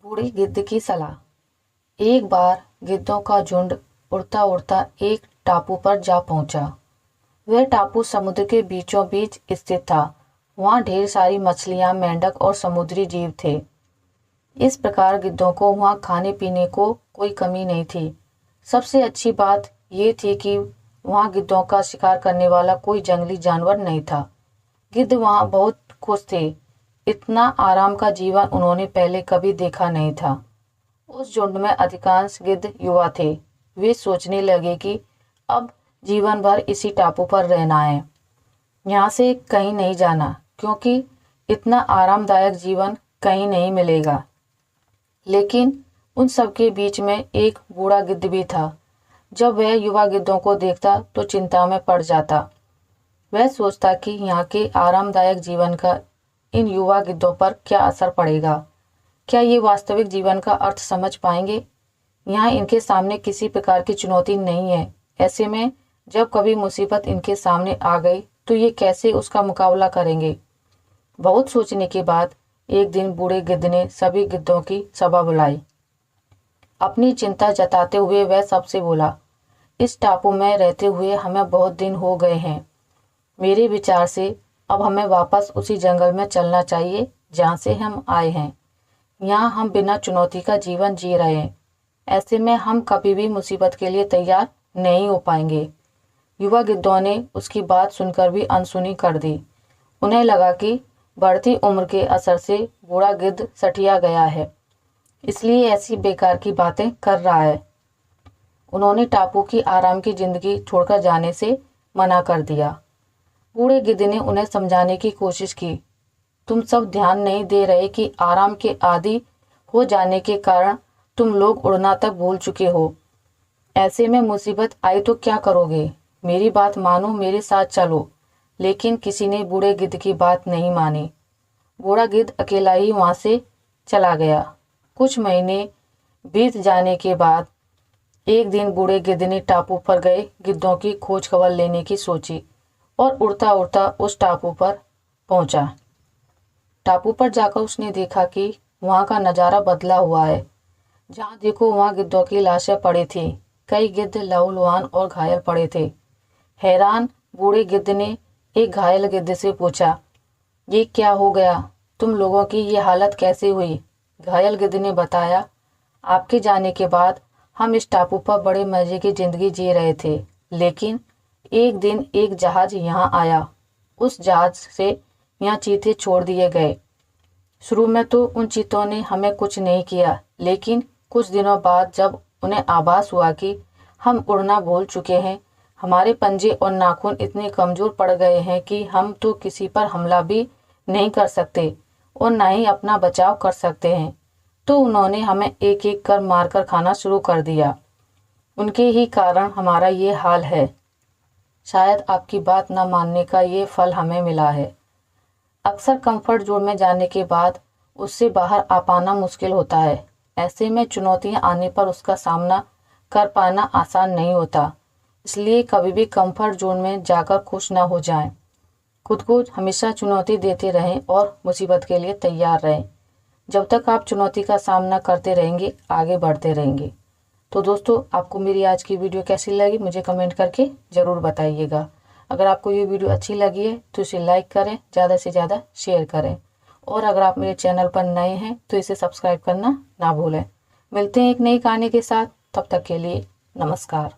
बूढ़ी गिद्ध की सलाह। एक बार गिद्धों का झुंड उड़ता उड़ता एक टापू पर जा पहुंचा। वह टापू समुद्र के बीचों बीच स्थित था। वहां ढेर सारी मछलियां, मेंढक और समुद्री जीव थे। इस प्रकार गिद्धों को वहां खाने पीने को कोई कमी नहीं थी। सबसे अच्छी बात ये थी कि वहां गिद्धों का शिकार करने वाला कोई जंगली जानवर नहीं था। गिद्ध वहां बहुत खुश थे। इतना आराम का जीवन उन्होंने पहले कभी देखा नहीं था। उस झुंड में अधिकांश गिद्ध युवा थे। वे सोचने लगे कि अब जीवन भर इसी टापू पर रहना है, यहाँ से कहीं नहीं जाना, क्योंकि इतना आरामदायक जीवन कहीं नहीं मिलेगा। लेकिन उन सबके बीच में एक बूढ़ा गिद्ध भी था। जब वह युवा गिद्धों को देखता तो चिंता में पड़ जाता। वह सोचता कि यहाँ के आरामदायक जीवन का इन युवा गिद्धों पर क्या असर पड़ेगा। क्या ये वास्तविक जीवन का अर्थ समझ पाएंगे? यहाँ इनके सामने किसी प्रकार की चुनौती नहीं है। ऐसे में जब कभी मुसीबत इनके सामने आ गई तो ये कैसे उसका मुकाबला करेंगे? बहुत सोचने के बाद एक दिन बूढ़े गिद्ध ने सभी गिद्धों की सभा बुलाई। अपनी चिंता जताते हुए वह सबसे बोला, इस टापू में रहते हुए हमें बहुत दिन हो गए हैं। मेरे विचार से अब हमें वापस उसी जंगल में चलना चाहिए जहाँ से हम आए हैं। यहाँ हम बिना चुनौती का जीवन जी रहे हैं। ऐसे में हम कभी भी मुसीबत के लिए तैयार नहीं हो पाएंगे। युवा गिद्धों ने उसकी बात सुनकर भी अनसुनी कर दी। उन्हें लगा कि बढ़ती उम्र के असर से बूढ़ा गिद्ध सठिया गया है, इसलिए ऐसी बेकार की बातें कर रहा है। उन्होंने टापू की आराम की जिंदगी छोड़कर जाने से मना कर दिया। बूढ़े गिद्ध ने उन्हें समझाने की कोशिश की। तुम सब ध्यान नहीं दे रहे कि आराम के आदी हो जाने के कारण तुम लोग उड़ना तक भूल चुके हो। ऐसे में मुसीबत आई तो क्या करोगे? मेरी बात मानो, मेरे साथ चलो। लेकिन किसी ने बूढ़े गिद्ध की बात नहीं मानी। बूढ़ा गिद्ध अकेला ही वहां से चला गया। कुछ महीने बीत जाने के बाद एक दिन बूढ़े गिद्ध ने टापू पर गए गिद्धों की खोज खबर लेने की सोची और उड़ता उड़ता उस टापू पर पहुंचा। टापू पर जाकर उसने देखा कि वहां का नज़ारा बदला हुआ है। जहां देखो वहां गिद्धों की लाशें पड़ी थी। कई गिद्ध लहूलुहान और घायल पड़े थे। हैरान बूढ़े गिद्ध ने एक घायल गिद्ध से पूछा, ये क्या हो गया? तुम लोगों की ये हालत कैसे हुई? घायल गिद्ध ने बताया, आपके जाने के बाद हम इस टापू पर बड़े मजे की जिंदगी जी रहे थे। लेकिन एक दिन एक जहाज यहाँ आया। उस जहाज से यहाँ चीते छोड़ दिए गए। शुरू में तो उन चीतों ने हमें कुछ नहीं किया, लेकिन कुछ दिनों बाद जब उन्हें आभास हुआ कि हम उड़ना भूल चुके हैं, हमारे पंजे और नाखून इतने कमजोर पड़ गए हैं कि हम तो किसी पर हमला भी नहीं कर सकते और न ही अपना बचाव कर सकते हैं, तो उन्होंने हमें एक एक कर मारकर खाना शुरू कर दिया। उनके ही कारण हमारा ये हाल है। शायद आपकी बात न मानने का ये फल हमें मिला है। अक्सर कंफर्ट जोन में जाने के बाद उससे बाहर आ पाना मुश्किल होता है। ऐसे में चुनौतियां आने पर उसका सामना कर पाना आसान नहीं होता। इसलिए कभी भी कंफर्ट जोन में जाकर खुश ना हो जाएं। खुद को हमेशा चुनौती देते रहें और मुसीबत के लिए तैयार रहें। जब तक आप चुनौती का सामना करते रहेंगे, आगे बढ़ते रहेंगे। तो दोस्तों, आपको मेरी आज की वीडियो कैसी लगी मुझे कमेंट करके ज़रूर बताइएगा। अगर आपको ये वीडियो अच्छी लगी है तो इसे लाइक करें, ज़्यादा से ज़्यादा शेयर करें, और अगर आप मेरे चैनल पर नए हैं तो इसे सब्सक्राइब करना ना भूलें। मिलते हैं एक नई कहानी के साथ, तब तक के लिए नमस्कार।